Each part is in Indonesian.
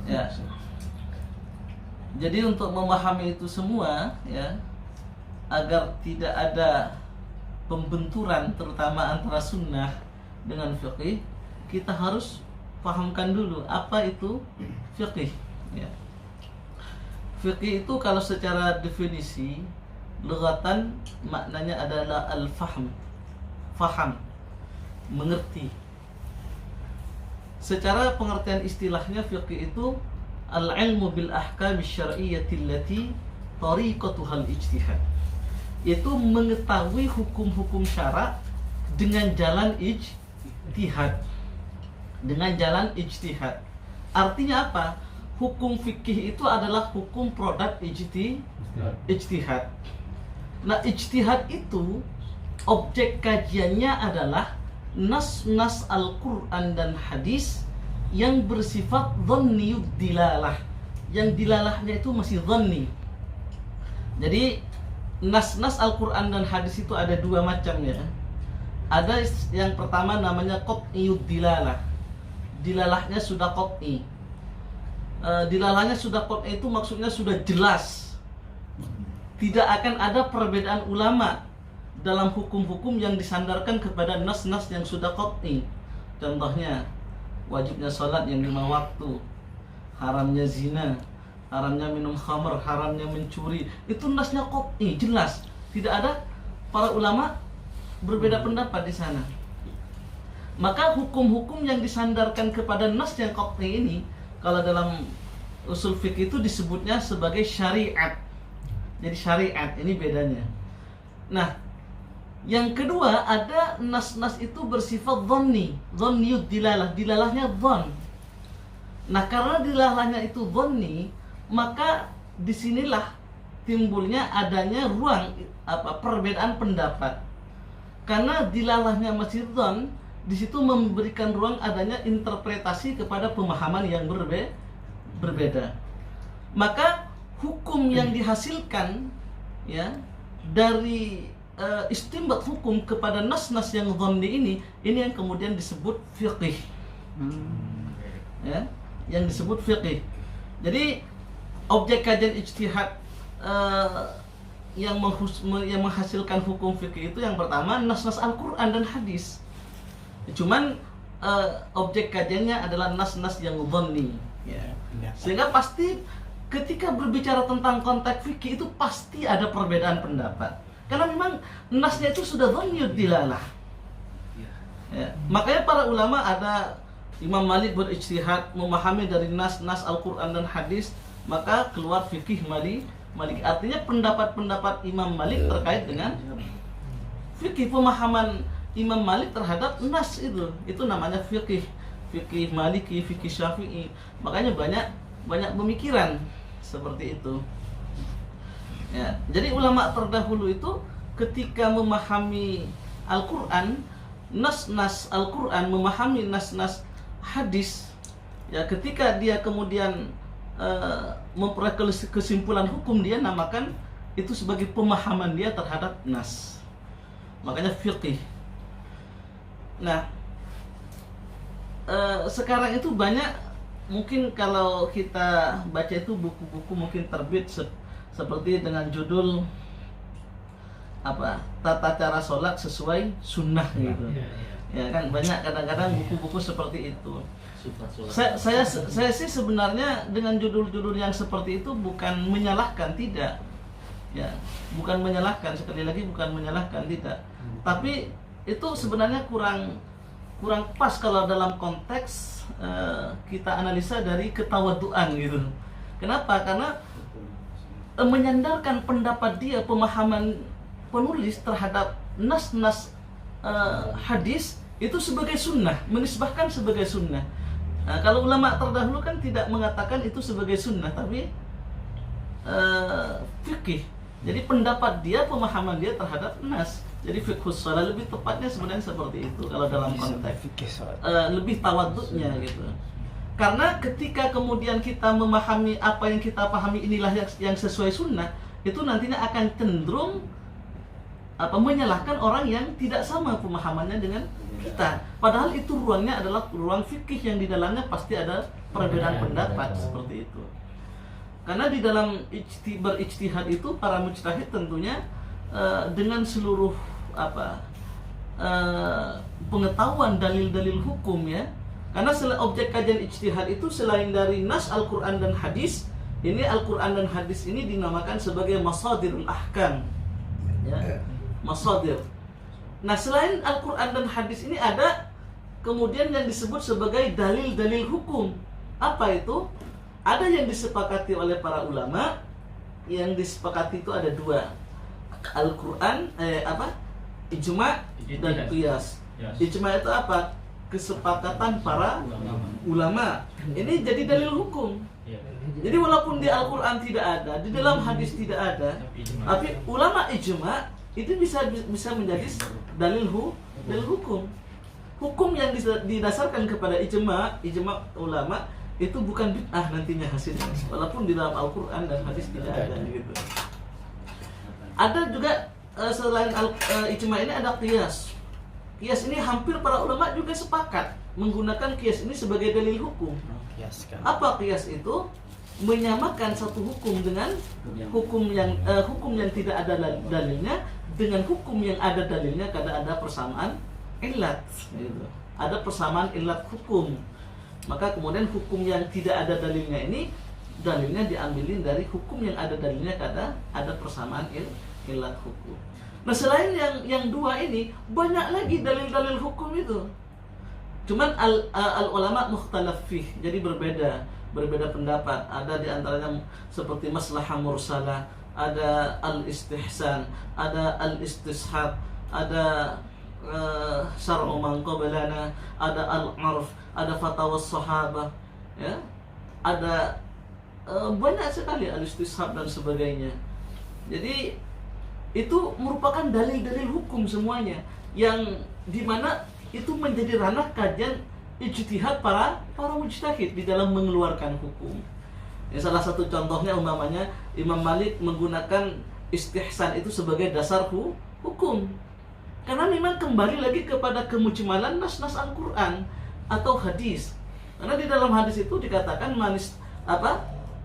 Ya. Jadi untuk memahami itu semua, ya, agar tidak ada pembenturan terutama antara sunnah dengan fiqih, kita harus pahamkan dulu apa itu fiqih, ya. Fiqih itu kalau secara definisi lughatan maknanya adalah al-fahm, faham, mengerti. Secara pengertian istilahnya fiqih itu al-ilmu bil ahkam syar'iyyati allati tariqatuhal ijtihad. Itu mengetahui hukum-hukum syarak dengan jalan ijtihad. Dengan jalan ijtihad. Artinya apa? Hukum fikih itu adalah hukum produk ijtihad. Nah, ijtihad itu objek kajiannya adalah nas-nas Al-Quran dan hadis yang bersifat dhanniyud dilalah. Yang dilalahnya itu masih dhanni. Jadi nas-nas Al-Quran dan hadis itu ada dua macam, ya. Ada yang pertama namanya qat'iyud dilalah. Dilalahnya sudah qat'i. Dilalahnya sudah qat'i itu maksudnya sudah jelas. Tidak akan ada perbedaan ulama dalam hukum-hukum yang disandarkan kepada nas-nas yang sudah qat'i. Contohnya wajibnya sholat yang 5 waktu, haramnya zina, haramnya minum khamr, haramnya mencuri. Itu nasnya qat'i, jelas. Tidak ada para ulama berbeda pendapat di sana. Maka hukum-hukum yang disandarkan kepada nas yang qat'i ini, kalau dalam usul fikih itu disebutnya sebagai syariat. Jadi syariat, ini bedanya. Nah, yang kedua ada nas-nas itu bersifat dhanni, dhanniyud dilalah, dilalahnya dhann. Nah, karena dilalahnya itu dhanni, maka disinilah timbulnya adanya ruang perbedaan pendapat. Karena dilalahnya masih dhann, di situ memberikan ruang adanya interpretasi kepada pemahaman yang berbeda. Maka hukum yang dihasilkan, ya, dari istinbat hukum kepada nas-nas yang dhanni ini yang kemudian disebut fiqih. Ya, yang disebut fiqih. Jadi objek kajian ijtihad yang menghasilkan hukum fikih itu yang pertama nas-nas Al-Quran dan hadis. Cuman objek kajiannya adalah nas-nas yang dhanni, ya. Sehingga pasti ketika berbicara tentang konteks fikih itu pasti ada perbedaan pendapat. Karena memang nasnya itu sudah dhanniyud dilalah. Ya. Makanya para ulama ada Imam Malik berijtihad memahami dari nas-nas Al-Quran dan hadis, maka keluar fikih Malik. Artinya pendapat-pendapat Imam Malik terkait dengan fikih, pemahaman Imam Malik terhadap nas itu namanya fikih. Fikih Maliki, fikih Syafi'i. Makanya banyak pemikiran seperti itu. Ya, jadi ulama terdahulu itu ketika memahami Al-Quran, nas-nas Al-Quran, memahami nas-nas hadis, ya, ketika dia kemudian memperoleh kesimpulan hukum, dia namakan itu sebagai pemahaman dia terhadap nas. Makanya fiqih. Nah, sekarang itu banyak, mungkin kalau kita baca itu buku-buku mungkin terbit seperti dengan judul tata cara sholat sesuai sunnah gitu. Ya kan, banyak kadang-kadang buku-buku seperti itu. Saya sih sebenarnya dengan judul-judul yang seperti itu bukan menyalahkan, tidak. Ya, bukan menyalahkan, sekali lagi bukan menyalahkan, tidak. Tapi itu sebenarnya kurang pas kalau dalam konteks kita analisa dari ketawaduan gitu. Kenapa? Karena menyandarkan pendapat dia, pemahaman penulis terhadap nas-nas hadis itu sebagai sunnah, menisbahkan sebagai sunnah. Nah, kalau ulama terdahulu kan tidak mengatakan itu sebagai sunnah, tapi fikih. Jadi pendapat dia, pemahaman dia terhadap nas. Jadi fiqhus shalah lebih tepatnya sebenarnya seperti itu kalau dalam konteks lebih tawaduknya gitu. Karena ketika kemudian kita memahami apa yang kita pahami inilah yang sesuai sunnah, itu nantinya akan cenderung menyalahkan orang yang tidak sama pemahamannya dengan kita. Padahal itu ruangnya adalah ruang fikih yang di dalamnya pasti ada perbedaan pendapat seperti itu. Karena di dalam berijtihad itu para mujtahid tentunya dengan seluruh pengetahuan dalil-dalil hukum ya. Karena objek kajian ijtihad itu selain dari nas Al-Quran dan hadis, ini Al-Quran dan hadis ini dinamakan sebagai masadirul ahkam ya, masadir. Nah, selain Al-Quran dan hadis ini ada kemudian yang disebut sebagai dalil-dalil hukum. Apa itu? Ada yang disepakati oleh para ulama. Yang disepakati itu ada dua, Al-Quran, ijma dan qiyas. Ijma itu apa? Kesepakatan para ulama. Ini jadi dalil hukum. Jadi walaupun di Al-Quran tidak ada, di dalam hadis tidak ada, tapi ulama ijma itu bisa menjadi dalil hukum. Hukum yang didasarkan kepada ijma ulama itu bukan bid'ah nantinya hasilnya, walaupun di dalam Al-Quran dan hadis tidak ada gitu. Ada juga selain ijma ini ada qiyas. Qiyas ini hampir para ulama juga sepakat menggunakan qiyas ini sebagai dalil hukum. Apa qiyas itu? Menyamakan satu hukum dengan hukum yang tidak ada dalilnya dengan hukum yang ada dalilnya karena ada persamaan illat gitu. Ada persamaan illat hukum. Maka kemudian hukum yang tidak ada dalilnya ini dalilnya diambilin dari hukum yang ada dalilnya karena ada persamaan illat hukum. Nah, selain yang dua ini banyak lagi dalil-dalil hukum itu. Cuman al ulama mukhtalaf fih, jadi berbeda pendapat. Ada di antaranya seperti maslahah mursalah, ada al-istihsan, ada al-istishab, ada syar'u man qablana, ada al-'arf, ada fatwa sahabah, ya. Ada banyak sekali al-istishab dan sebagainya. Jadi itu merupakan dalil-dalil hukum semuanya yang dimana itu menjadi ranah kajian ijtihad para mujtahid di dalam mengeluarkan hukum. Ya, salah satu contohnya umpamanya Imam Malik menggunakan istihsan itu sebagai dasar hukum. Karena memang kembali lagi kepada kemujmalan nas-nas Al-Quran atau hadis. Karena di dalam hadis itu dikatakan ma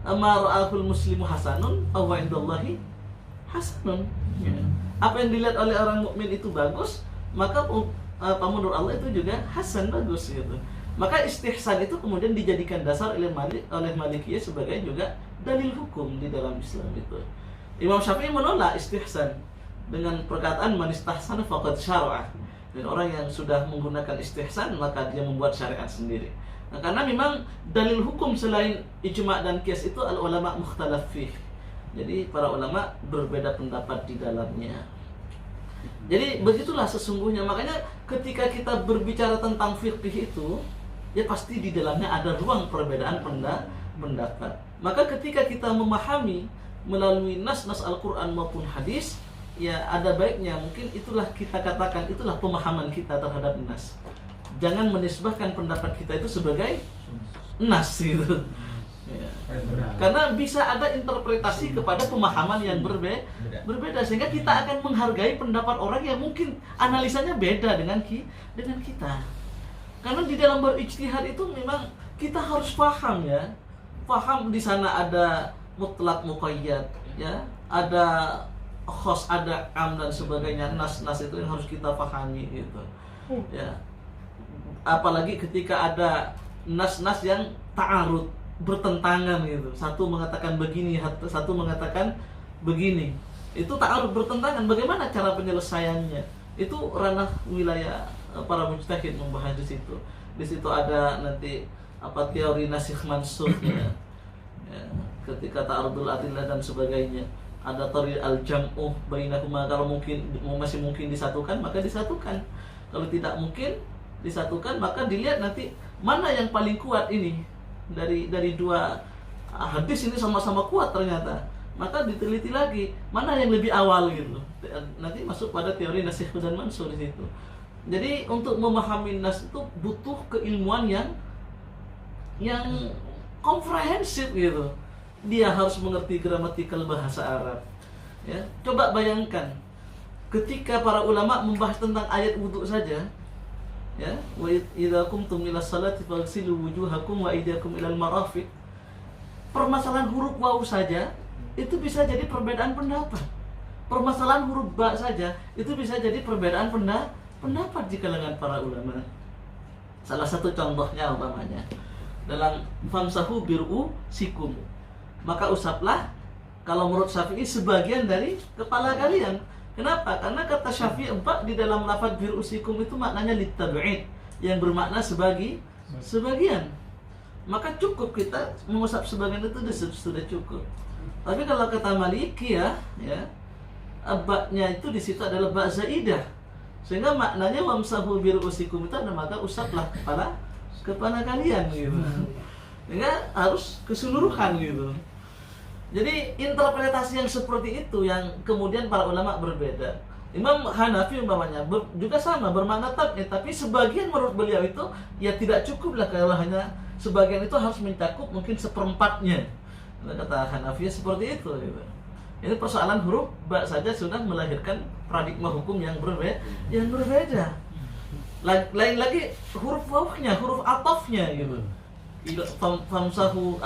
ra'ahul muslimu hasanun aw indallahi hasanun. Ya. Apa yang dilihat oleh orang mukmin itu bagus, maka menurut Allah itu juga hasan, bagus gitu. Maka istihsan itu kemudian dijadikan dasar oleh Malikiyah sebagai juga dalil hukum di dalam Islam itu. Imam Syafi'i menolak istihsan dengan perkataan man istahsana faqad syar'a. Dan orang yang sudah menggunakan istihsan maka dia membuat syariat sendiri. Nah, karena memang dalil hukum selain ijma' dan qiyas itu al ulama mukhtalaf fih. Jadi para ulama berbeda pendapat di dalamnya. Jadi begitulah sesungguhnya. Makanya ketika kita berbicara tentang fikih itu, ya pasti di dalamnya ada ruang perbedaan pendapat. Maka ketika kita memahami melalui nas-nas Al-Quran maupun hadis, ya ada baiknya mungkin itulah kita katakan itulah pemahaman kita terhadap nas. Jangan menisbahkan pendapat kita itu sebagai nas gitu. Ya. Karena bisa ada interpretasi kepada pemahaman yang berbeda sehingga kita akan menghargai pendapat orang yang mungkin analisanya beda dengan kita. Karena di dalam berijtihad itu memang kita harus paham ya. Paham di sana ada mutlak muqayyad ya, ada khos, ada am dan sebagainya. Nas-nas itu yang harus kita pahami gitu. Ya. Apalagi ketika ada nas-nas yang ta'arud, bertentangan gitu. Satu mengatakan begini, satu mengatakan begini. Itu ta'arud, bertentangan. Bagaimana cara penyelesaiannya? Itu ranah wilayah para mujtahid membahas di situ. Di situ ada nanti teori nasikh mansukhnya. Ya, ketika ta'arudul adillah dan sebagainya. Ada teori al-jam'u bainahuma, kalau masih mungkin disatukan maka disatukan. Kalau tidak mungkin disatukan maka dilihat nanti mana yang paling kuat ini. Dari dua hadis ini sama-sama kuat ternyata, maka diteliti lagi mana yang lebih awal gitu. Nanti masuk pada teori nasikh dan mansukh di situ. Jadi untuk memahami nas itu butuh keilmuan yang komprehensif gitu. Dia harus mengerti gramatikal bahasa Arab. Ya, coba bayangkan ketika para ulama membahas tentang ayat wudhu saja, Ya, wa idza qumtum ila sholati faghsilu wujuhakum wa aydiyakum ilal marafiq. Permasalahan huruf waw saja itu bisa jadi perbedaan pendapat. Permasalahan huruf ba saja itu bisa jadi perbedaan pendapat di kalangan para ulama. Salah satu contohnya umpamanya dalam famsahu biru sikum, maka usaplah kalau menurut Syafi'i sebagian dari kepala kalian. Kenapa? Karena kata Syafi'i di dalam lafaz biru sikum itu maknanya litab'id, yang bermakna sebagian. Maka cukup kita mengusap sebagian itu sudah cukup. Tapi kalau kata Maliki ya abaknya itu di situ adalah ba zaidah, sehingga maknanya wamsahu biru'usikum itu ada maka usaplah kepala kalian gitu. Sehingga harus keseluruhan gitu. Jadi interpretasi yang seperti itu yang kemudian para ulama berbeda. Imam Hanafi umpamanya juga sama bermakna tab'id, tapi sebagian menurut beliau itu ya tidak cukup lah kalau hanya sebagian, itu harus mencakup mungkin seperempatnya. Kata Hanafi seperti itu gitu. Ini persoalan huruf ba saja sudah melahirkan paradigma hukum yang berbeda. Lain lagi huruf wawnya, huruf atofnya gitu. Famsahu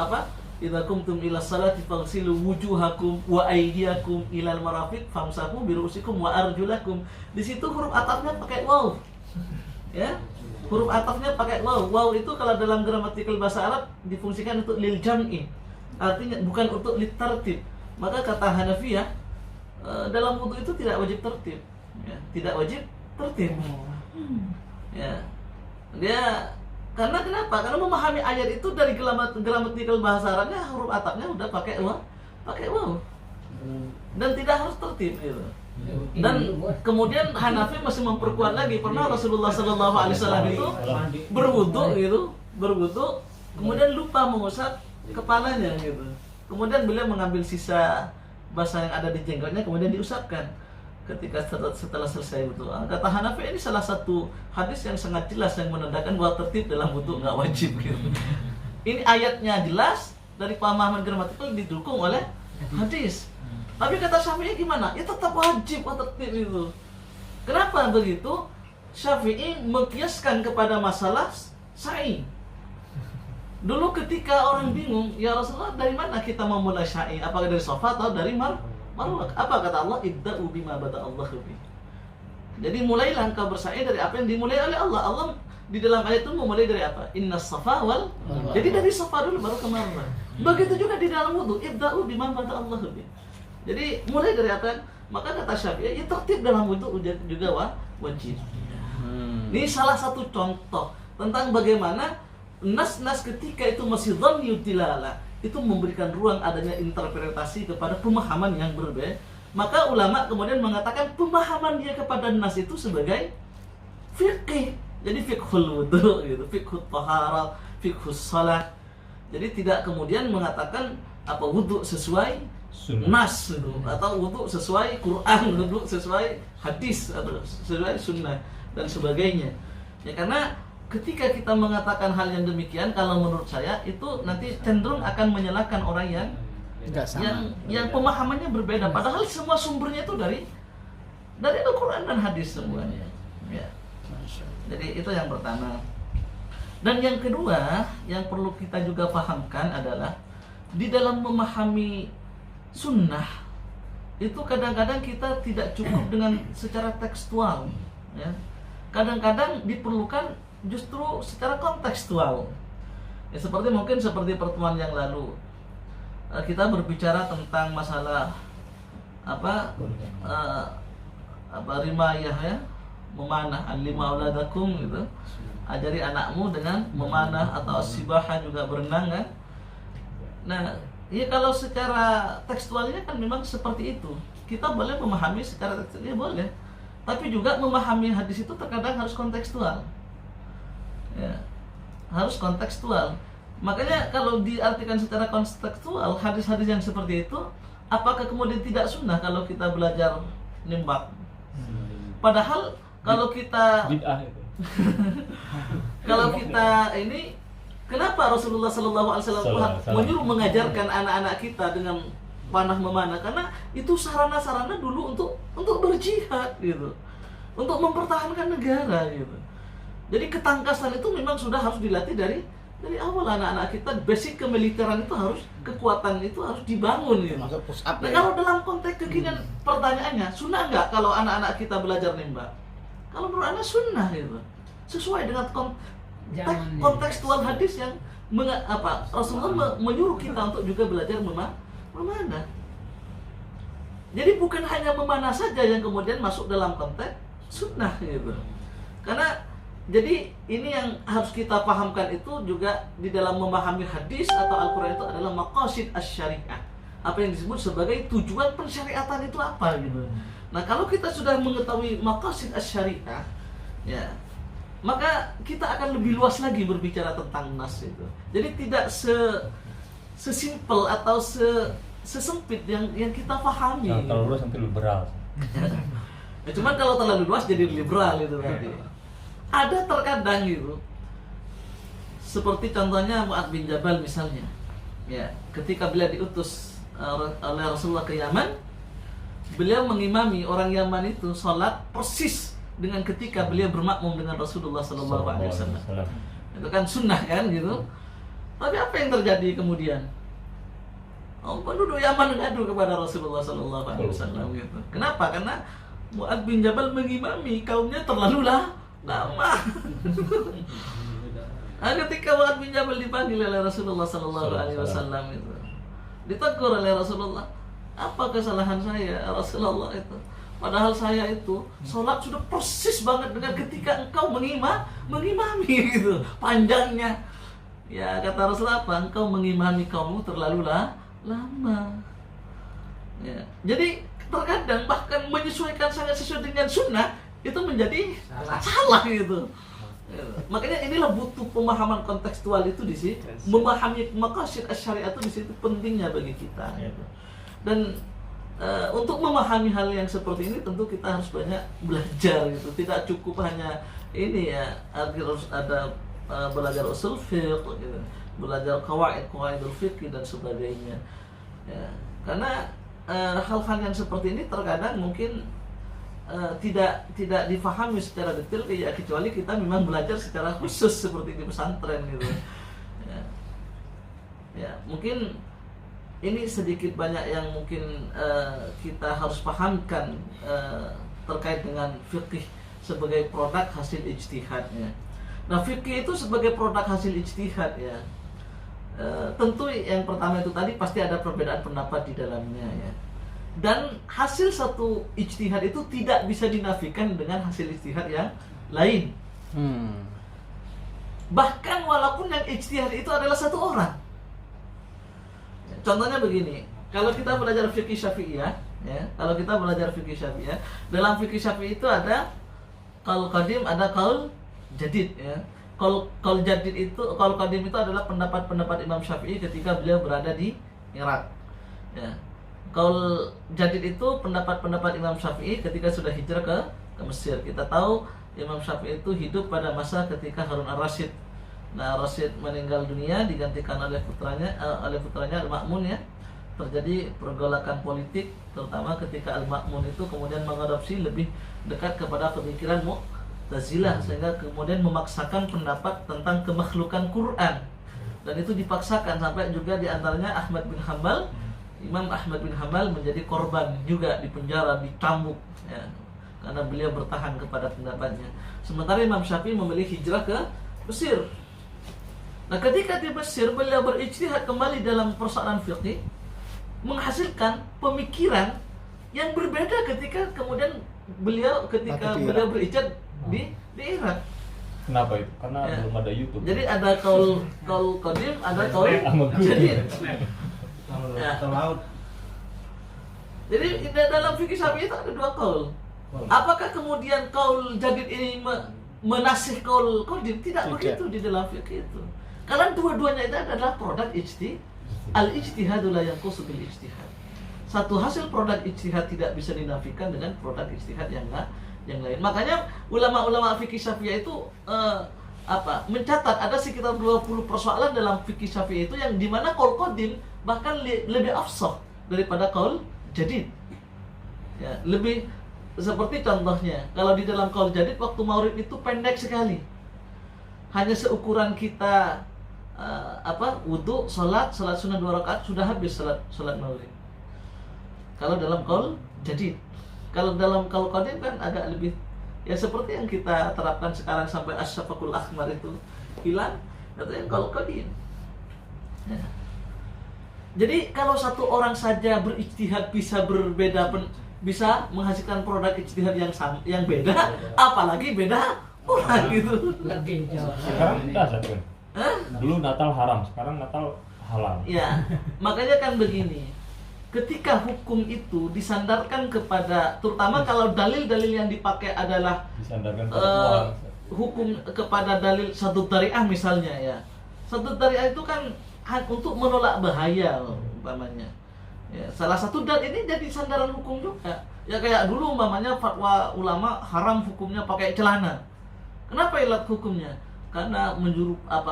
idza qumtum ila salati faghsilu wujuhakum wa aydiyakum ilal marafiq famsahu biru'usikum wa arjulakum. Di situ huruf atofnya pakai waw. Ya. Huruf atofnya pakai waw. Waw itu kalau dalam gramatikal bahasa Arab difungsikan untuk lil jam'i. Artinya bukan untuk lit tartib. Maka kata Hanafiyah dalam wudu itu tidak wajib tertib, ya, tidak wajib tertib. Ya, dia karena kenapa? Karena memahami ayat itu dari gramatikal bahasa Arabnya huruf atapnya udah pakai waw, dan tidak harus tertib gitu. Dan kemudian Hanafi masih memperkuat lagi, pernah Rasulullah SAW itu berwudu, kemudian lupa mengusap kepalanya gitu. Kemudian beliau mengambil sisa basah yang ada di jenggotnya, kemudian diusapkan ketika setelah selesai wudu. Kata Hanafi ini salah satu hadis yang sangat jelas yang menandakan bahwa tertib dalam wudu nggak wajib gitu. Ini ayatnya jelas, dari pemahaman gramatikal didukung oleh hadis. Tapi kata Syafi'i gimana? Ya tetap wajib tertib itu. Kenapa begitu? Syafi'i mengkiaskan kepada masalah sa'i. Dulu ketika orang bingung, ya Rasulullah dari mana kita memulai sya'i? Apakah dari Safa atau dari Marwah? Apa kata Allah? Ibda'u bima bada'allahu bi. Jadi mulailah engkau bersa'i dari apa yang dimulai oleh Allah. Allah di dalam ayat itu memulai dari apa? Innas safa wal. Jadi dari Safa dulu baru ke Marwah. Begitu juga di dalam wudu, ibda'u bima bada'allahu bi. Jadi mulai dari apa? Maka kata Syafi'i, ya tertib dalam wudu juga wajib. Ini salah satu contoh tentang bagaimana nas-nas ketika itu masih dhanniyud dilalah, itu memberikan ruang adanya interpretasi kepada pemahaman yang berbeda. Maka ulama kemudian mengatakan pemahaman dia kepada nas itu sebagai fiqih. Jadi fiqhul wudu gitu, fiqhut taharah, fiqhus shalah. Jadi tidak kemudian mengatakan apa wudu sesuai nas gitu, atau wudu sesuai Quran, wudu sesuai hadis atau sesuai sunnah dan sebagainya. Ya karena ketika kita mengatakan hal yang demikian, kalau menurut saya itu nanti cenderung akan menyalahkan orang yang pemahamannya berbeda, padahal semua sumbernya itu dari Al-Quran dan hadis semuanya. Ya. Jadi itu yang pertama. Dan yang kedua yang perlu kita juga pahamkan adalah di dalam memahami sunnah itu kadang-kadang kita tidak cukup dengan secara tekstual. Ya. Kadang-kadang diperlukan justru secara kontekstual. Ya, seperti pertemuan yang lalu kita berbicara tentang masalah rimayah ya, memanah al-lima auladakum gitu. Ajari anakmu dengan memanah atau sibahah juga berenang kan. Nah, ya kalau secara tekstualnya kan memang seperti itu. Kita boleh memahami secara tekstualnya boleh. Tapi juga memahami hadis itu terkadang harus kontekstual. Ya, harus kontekstual. Makanya kalau diartikan secara kontekstual hadis-hadis yang seperti itu, apakah kemudian tidak sunnah kalau kita belajar nimbak? Padahal kalau kita kalau kita ini, kenapa Rasulullah SAW menyuruh mengajarkan anak-anak kita dengan panah memanah? Karena itu sarana-sarana dulu untuk berjihad gitu, untuk mempertahankan negara gitu. Jadi ketangkasan itu memang sudah harus dilatih dari awal. Anak-anak kita basic kemiliteran itu harus, kekuatan itu harus dibangun gitu. Masuk push up Nah, ya. kalau dalam konteks kekinian pertanyaannya, sunnah nggak kalau anak-anak kita belajar nembak? Kalau menurut anak sunnah gitu. Sesuai dengan kontekstual hadis yang Rasulullah menyuruh kita untuk juga belajar memanah. Jadi bukan hanya memanah saja yang kemudian masuk dalam konteks sunnah gitu. Karena jadi ini yang harus kita pahamkan itu juga di dalam memahami hadis atau Al-Quran itu adalah maqasid asy-syariah. Apa yang disebut sebagai tujuan pensyariatan itu apa gitu. Nah, kalau kita sudah mengetahui maqasid asy-syariah, ya, maka kita akan lebih luas lagi berbicara tentang nas itu. Jadi tidak sesimpel atau sesempit yang kita pahami. Nah, kalau luas nanti liberal. Ya, cuman kalau terlalu luas jadi liberal itu berarti. Ada terkadang gitu, seperti contohnya Mu'adz bin Jabal misalnya, ya, ketika beliau diutus oleh Rasulullah ke Yaman, beliau mengimami orang Yaman itu sholat persis dengan ketika beliau bermakmum dengan Rasulullah SAW. Itu kan sunnah kan gitu. Tapi apa yang terjadi kemudian? Penduduk Yaman mengadu kepada Rasulullah SAW gitu. Kenapa? Karena Mu'adz bin Jabal mengimami kaumnya terlalu lama. Ketika Mu'adz bin Jabal dipanggil oleh Rasulullah SAW itu, ditegur oleh Rasulullah, apa kesalahan saya Rasulullah itu? Padahal saya itu sholat sudah persis banget dengan ketika engkau mengimami gitu, panjangnya. Ya, kata Rasulullah apa? Engkau mengimami kaummu terlalu lama. Ya. Jadi terkadang bahkan menyesuaikan sangat sesuai dengan sunnah itu menjadi salah gitu. Makanya inilah butuh pemahaman kontekstual itu di sini, memahami maqasid asy-syariah itu di situ pentingnya bagi kita. Gitu. Dan untuk memahami hal yang seperti ini tentu kita harus banyak belajar gitu. Tidak cukup hanya ini ya, harus ada belajar usul fiqh gitu, belajar qawaidul fiqh dan sebagainya. Ya, karena hal-hal yang seperti ini terkadang mungkin tidak difahami secara detail ya, kecuali kita memang belajar secara khusus seperti di pesantren gitu. Ya, mungkin ini sedikit banyak yang mungkin kita harus pahamkan terkait dengan fikih sebagai produk hasil ijtihadnya. Nah, fikih itu sebagai produk hasil ijtihad ya. Tentu yang pertama itu tadi pasti ada perbedaan pendapat di dalamnya ya. Dan hasil satu ijtihad itu tidak bisa dinafikan dengan hasil ijtihad yang lain. Bahkan walaupun yang ijtihad itu adalah satu orang. Contohnya begini, kalau kita belajar fikih Syafi'iyah, ya, dalam fikih Syafi'i itu ada qaul qadim, ada qaul jadid ya. Qaul jadid itu, qaul qadim itu adalah pendapat-pendapat Imam Syafi'i ketika beliau berada di Irak. Ya. Qaul jadid itu pendapat-pendapat Imam Syafi'i ketika sudah hijrah ke Mesir. Kita tahu Imam Syafi'i itu hidup pada masa ketika Harun ar-Rasyid. Nah, Rasyid meninggal dunia digantikan oleh putranya Al-Ma'mun ya. Terjadi pergolakan politik terutama ketika Al-Ma'mun itu kemudian mengadopsi lebih dekat kepada pemikiran Mu'tazilah sehingga kemudian memaksakan pendapat tentang kemakhlukan Quran. Dan itu dipaksakan sampai juga diantaranya Imam Ahmad bin Hanbal menjadi korban juga, dipenjara, dicambuk ya, karena beliau bertahan kepada pendapatnya. Sementara Imam Syafi'i memilih hijrah ke Mesir. Nah, ketika di Mesir beliau berijtihad kembali dalam persoalan fikih, menghasilkan pemikiran yang berbeda ketika kemudian beliau berijtihad di Irak. Kenapa itu? Karena ya, belum ada YouTube. Jadi ada qaul qadim, ada qaul jadid. Ya. Jadi dalam fikih Syafi'i itu ada dua qaul. Apakah kemudian qaul jadid ini menasih qaul qadim? Tidak begitu di dalam fikih itu. Karena dua-duanya itu adalah produk al-ijtihadu la yanqusu bil ijtihad. Satu hasil produk ijtihad tidak bisa dinafikan dengan produk ijtihad yang lain. Makanya ulama-ulama fikih Syafi'i itu mencatat ada sekitar 20 persoalan dalam fikih Syafi'i itu yang dimana qaul qadim bahkan lebih afsah daripada qaul jadid. Ya, lebih seperti contohnya kalau di dalam qaul jadid waktu maurid itu pendek sekali. hanya seukuran kita wudhu, sholat sunnah 2 rakaat sudah habis sholat maghrib. Kalau dalam qaul jadid. Kalau dalam qaul qadim kan agak lebih ya seperti yang kita terapkan sekarang sampai as-syafaqul ahmar itu hilang, itu yang qaul qadim. Ya. Jadi kalau satu orang saja berijtihad bisa berbeda, bisa menghasilkan produk ijtihad yang beda, apalagi beda orang gitu. Lebih jauh. Sekarang kita satu. Dulu Natal haram, sekarang Natal halal. Ya, makanya kan begini. Ketika hukum itu disandarkan kepada, terutama kalau dalil-dalil yang dipakai adalah Disandarkan pada uang. hukum kepada dalil satu tari'ah misalnya ya. Satu tari'ah itu kan untuk menolak bahaya umpamanya. Ya, salah satu dalil ini jadi sandaran hukum juga. Ya kayak dulu umpamanya fatwa ulama haram hukumnya pakai celana. Kenapa ilat hukumnya? Karena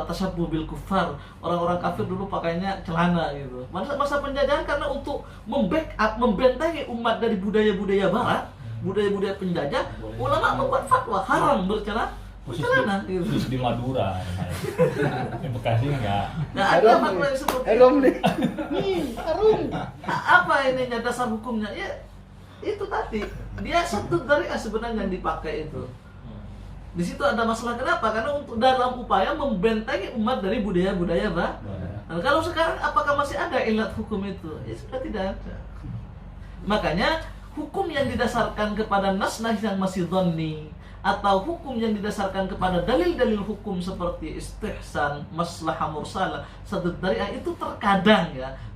tashabbuh bil kufar. Orang-orang kafir dulu pakainya celana gitu. Masa penjajahan karena untuk membackup, membentengi umat dari budaya-budaya barat, budaya-budaya penjajah, ulama membuat fatwa haram bercelana gitu. Khusus di Madura. Di Bekasi enggak. Nah, ada fatwa yang seperti Harum nih. harum. Apa ininya dasar hukumnya? Ya itu tadi. Dia satu dari sebenarnya yang dipakai itu. Di situ ada masalah kenapa? Karena untuk dalam upaya membentengi umat dari budaya-budaya barat. Nah, kalau sekarang apakah masih ada ilat hukum itu? Ya sudah tidak ada. Makanya hukum yang didasarkan kepada nas yang masih dhanni atau hukum yang didasarkan kepada dalil-dalil hukum seperti istihsan, maslahah mursalah, sadud dari'ah itu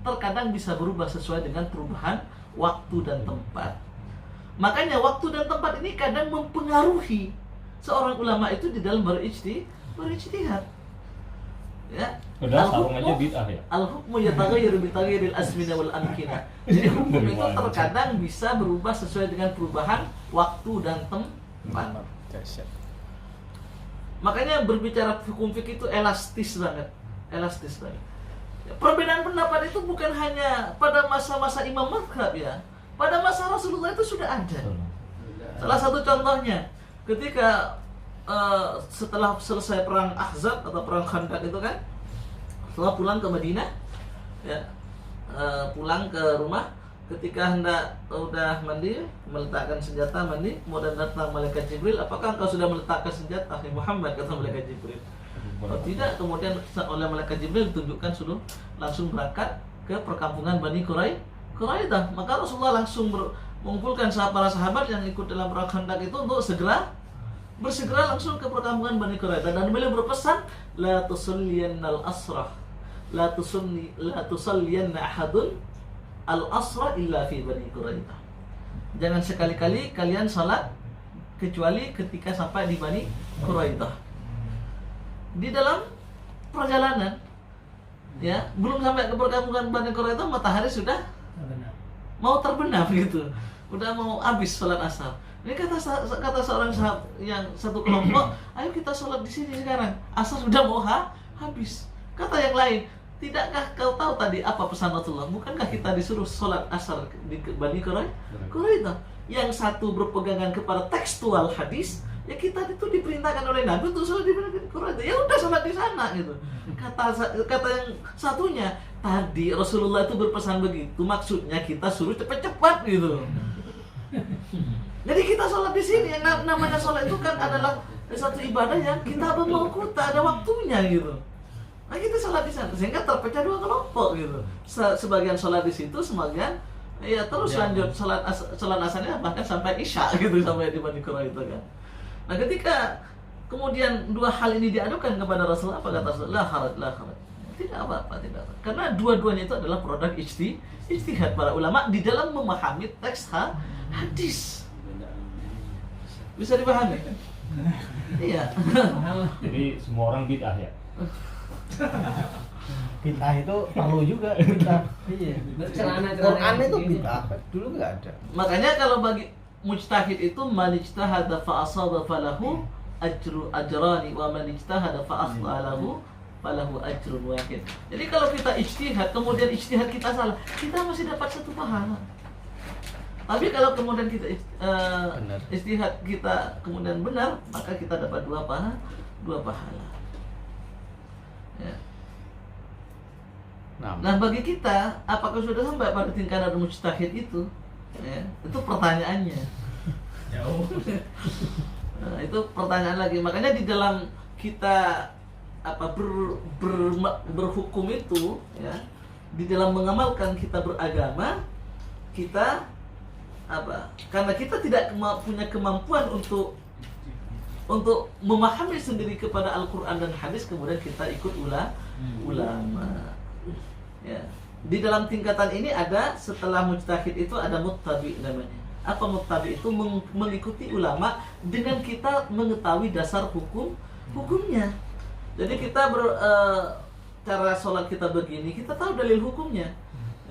terkadang bisa berubah sesuai dengan perubahan waktu dan tempat. Makanya waktu dan tempat ini kadang mempengaruhi seorang ulama itu di dalam berijtihad. Ya. Udah sarung aja bid'ah ya. Al-hukmu yataghayyaru bi taghayyuril azmina wal amkina. Jadi hukum itu terkadang bisa berubah sesuai dengan perubahan waktu dan tempat. Makanya berbicara hukum fikih itu elastis banget. Ya, perbedaan pendapat itu bukan hanya pada masa-masa imam mazhab ya. Pada masa Rasulullah itu sudah ada. Salah satu contohnya ketika setelah selesai perang Ahzab atau perang Khandaq itu kan, setelah pulang ke Madinah, ya, pulang ke rumah, ketika hendak udah mandi, meletakkan senjata mandi, kemudian datang malaikat Jibril, apakah engkau sudah meletakkan senjata, hai Muhammad, kata malaikat Jibril. Oh tidak, kemudian oleh malaikat Jibril ditunjukkan suruh langsung berangkat ke perkampungan Bani Quraidah. Maka Rasulullah langsung mengumpulkan para sahabat yang ikut dalam perang Khandaq itu untuk bersegera langsung ke perkampungan Bani Quraidah, dan beliau berpesan la tusalliyannal asrah la tusalliyanna ahadun al asra illa fi Bani Quraidah. Jangan sekali-kali kalian salat kecuali ketika sampai di Bani Quraidah. Di dalam perjalanan ya, belum sampai ke perkampungan Bani Quraidah matahari sudah mau terbenam gitu. Udah mau habis salat asar. Ini kata seorang sahabat yang satu kelompok, ayo kita sholat di sini sekarang. Asar sudah mau habis. Kata yang lain, tidakkah kau tahu tadi apa pesan Rasulullah? Bukankah kita disuruh sholat asar di Bani Quraidah? Yang satu berpegangan kepada tekstual hadis, ya kita itu diperintahkan oleh Nabi untuk sholat di Bani Quraidah. Ya udah sholat di sana gitu. Kata yang satunya, tadi Rasulullah itu berpesan begitu, maksudnya kita suruh cepat-cepat gitu. Jadi kita sholat di sini, yang namanya sholat itu kan adalah satu ibadah yang kita bermaukuta, ada waktunya gitu. Nah kita sholat di sana, sehingga terpecah dua kelompok gitu. Sebagian sholat di situ, sebagian ya terus lanjut sholat asarnya bahkan sampai isya gitu, sampai di Bani Quraidah kan. Nah ketika kemudian dua hal ini diadukan kepada Rasulullah, apa kata Rasulullah? La haraj. Tidak apa-apa, tidak apa. Karena dua-duanya itu adalah produk ijtihad para ulama di dalam memahami teks hadis. Bisa dipahami? Iya. Jadi semua orang bid'ah ya. Bid'ah itu perlu juga bid'ah. Iya. Quran itu bid'ah dulu nggak ada. Makanya kalau bagi mujtahid itu man ijtahada fa asaba falahu ajrani wa man ijtahada fa akhta lahu falahu ajrun wahid. Jadi kalau kita ijtihad kemudian ijtihad kita salah, kita masih dapat satu pahala. Tapi kalau kemudian kita ijtihad kita kemudian benar, maka kita dapat dua pahala. Ya. Nah, Nah bagi kita, apakah sudah sampai pada tingkatan mujtahid itu? Ya, itu pertanyaannya. Jauh. Nah, itu pertanyaan lagi. Makanya di dalam kita berhukum itu, ya, di dalam mengamalkan kita beragama, kita karena kita tidak punya kemampuan untuk memahami sendiri kepada Al-Quran dan hadis, kemudian kita ikut ulama. Ya. Di dalam tingkatan ini ada, setelah mujtahid itu ada muttabi namanya. Apa muttabi itu? Mengikuti ulama dengan kita mengetahui dasar hukumnya. Jadi kita cara sholat kita begini, kita tahu dalil hukumnya.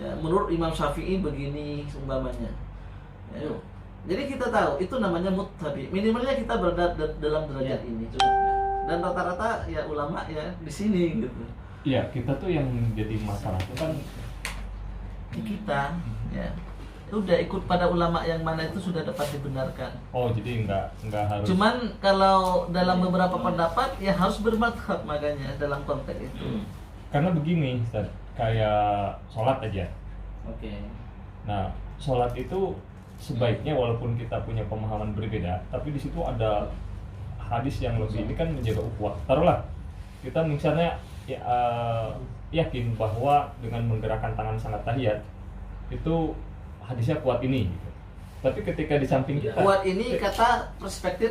Ya, menurut Imam Syafi'i begini umpamanya. Ya. Jadi kita tahu itu namanya muttabi. Minimalnya kita berada dalam derajat ini. Dan rata-rata ya ulama ya di sini gitu. Iya, kita tuh yang jadi masalah itu kan Di kita ya udah ikut pada ulama yang mana itu sudah dapat dibenarkan. oh jadi nggak harus. Cuman kalau dalam beberapa pendapat ya harus bermadhab, makanya dalam konteks itu. Karena begini, Ustaz, kayak sholat aja. Oke. Nah, sholat itu sebaiknya walaupun kita punya pemahaman berbeda, tapi di situ ada hadis yang lebih ini kan menjaga ukhuwah. Taruhlah kita misalnya yakin bahwa dengan menggerakkan tangan sangat tahiyat itu hadisnya kuat ini. Gitu. Tapi ketika di samping kita Kuat ini kata perspektif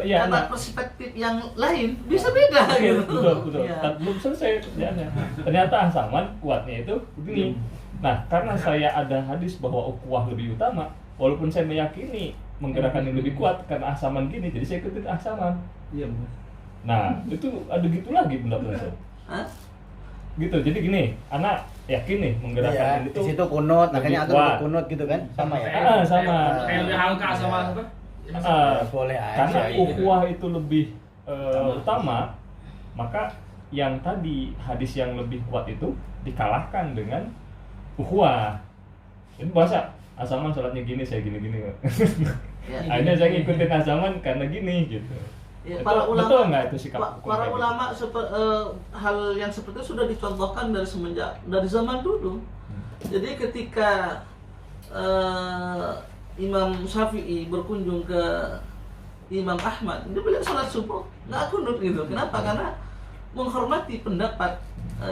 iya, kata nah. perspektif yang lain bisa beda gitu. Betul. Ya. Belum selesai kerjaannya. Ternyata Ahsaman kuatnya itu begini. Nah, karena saya ada hadis bahwa ukhuwah lebih utama, walaupun saya meyakini menggerakkan yang lebih kuat karena Ahsaman gini, jadi saya ikutin Ahsaman. Iya, Nah, itu ada gitu lagi pendapat saya. Hah? Gitu. Jadi gini, anak yakin nih menggerakkan iya, itu di situ kunut, makanya lebih atur kuat. kunut gitu kan, sama ya. Sama. Kayak lebih halka sama apa? Boleh aja. Karena gitu. ukhuwah itu lebih utama, maka yang tadi hadis yang lebih kuat itu dikalahkan dengan ukhuwah. Ini bahasa Ahsaman sholatnya gini, saya gini-gini. Ya. Akhirnya saya ngikutin Ahsaman karena gini gitu. Ya, Itu para ulama, betul nggak itu sikap hukum para kayak gitu? ulama hal yang seperti itu sudah dicontohkan dari zaman dulu. Jadi ketika Imam Syafi'i berkunjung ke Imam Ahmad, dia beliau sholat subuh nggak kunut gitu. Kenapa? Karena menghormati pendapat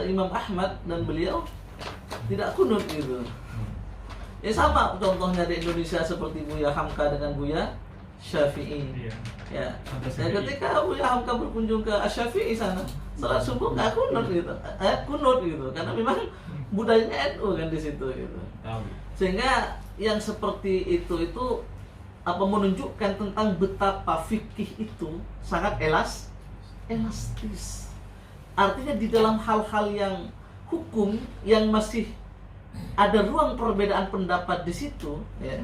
Imam Ahmad dan beliau tidak kunut gitu. Ya sama contohnya di Indonesia seperti Buya Hamka dengan Buya Syafi'i. Iya. Ya, ketika Buya Hamka berkunjung ke Asy-Syafi'i sana, salat subuh nggak kunut gitu, kunut gitu, karena memang budayanya NU kan di situ gitu. Tahu. Sehingga yang seperti itu menunjukkan tentang betapa fikih itu sangat elastis. Artinya di dalam hal-hal yang hukum yang masih ada ruang perbedaan pendapat di situ, ya.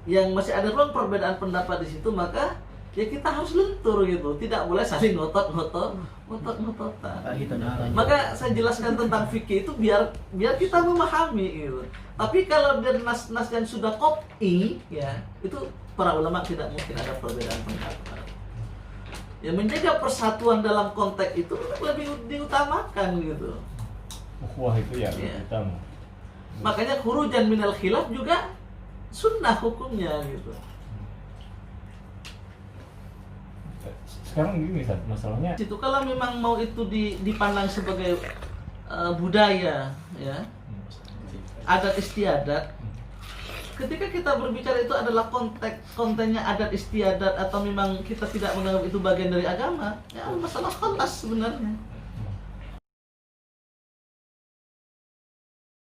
Yang masih ada ruang perbedaan pendapat di situ, maka ya kita harus lentur gitu, tidak boleh saling ngotot-ngototan. Maka saya jelaskan tentang fikih itu biar kita memahami gitu. Tapi kalau dari nas-nas yang sudah qat'i, ya itu para ulama tidak mungkin ada perbedaan pendapat. Ya menjaga persatuan dalam konteks itu lebih diutamakan gitu. Ukhuwah itu ya Iya. utama. Makanya khurujan minal khilaf juga sunnah hukumnya gitu. Sekarang gini Ustaz, masalahnya Itu kalau memang mau itu dipandang sebagai budaya, ya, adat istiadat. Ketika kita berbicara itu adalah kontennya adat istiadat atau memang kita tidak menganggap itu bagian dari agama, ya masalah kelas sebenarnya.